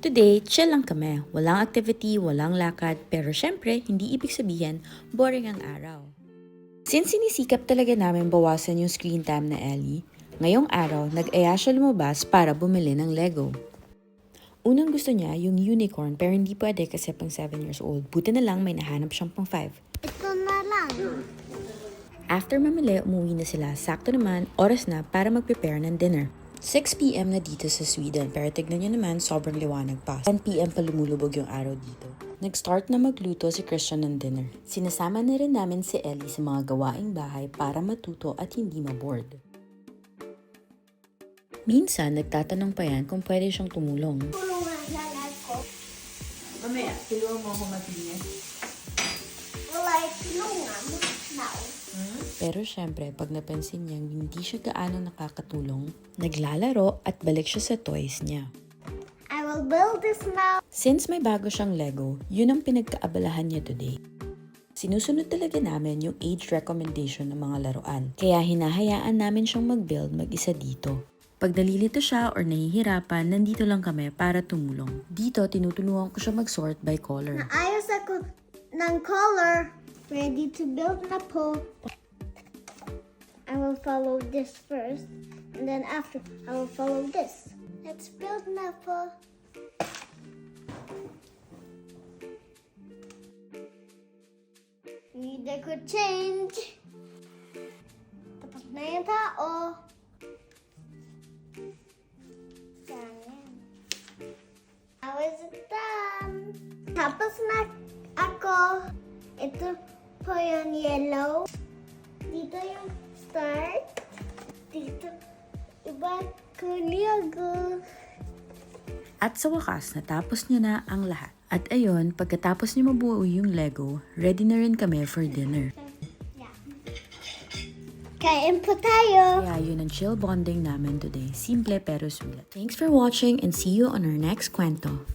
Today, chill lang kami. Walang activity, walang lakad, pero syempre, hindi ibig sabihin, boring ang araw. Since sinisikap talaga namin bawasan yung screen time na Ellie, ngayong araw, nag-aya siya lumabas para bumili ng Lego. Unang gusto niya yung unicorn pero hindi pwede kasi pang 7 years old. Buti na lang may nahanap siyang pang 5. Ito na lang. After mamili, umuwi na sila. Sakto naman, oras na para mag-prepare ng dinner. 6 p.m. na dito sa Sweden pero tignan nyo naman sobrang liwanag pa. 10 p.m. pa lumulubog yung araw dito. Nag-start na magluto si Christian ng dinner. Sinasama na rin namin si Ellie sa mga gawaing bahay para matuto at hindi ma-bored. Minsan, nagtatanong pa yan kung pwede siyang tumulong. Tulungan na ako. Mamaya, tulungan mo ako maglinis. Like, tulungan now. Pero syempre, pag napansin niyang hindi siya gaano nakakatulong, naglalaro at balik siya sa toys niya. I will build this now. Since may bago siyang Lego, yun ang pinagkaabalahan niya today. Sinusunod talaga namin yung age recommendation ng mga laruan, kaya hinahayaan namin siyang mag-build mag-isa dito. Pag nalilito siya or nahihirapan, nandito lang kami para tumulong. Dito, tinutulungan ko siya mag-sort by color. Naayos ako ng color. Ready to build na po. I will follow this first. And then after, I will follow this. Let's build na po. Need a good change. Tapos na yung tao. Ganyan. How is it done? Tapos na ako. Ito po yung yellow. Dito yung start. Dito iba kuliago. At sa wakas, natapos niya na ang lahat. At ayun, pagkatapos niya mabuo yung Lego, ready na rin kami for dinner. Yeah. Kain po tayo. Kaya yun ang chill bonding namin today. Simple pero sweet. Thanks for watching and see you on our next kwento.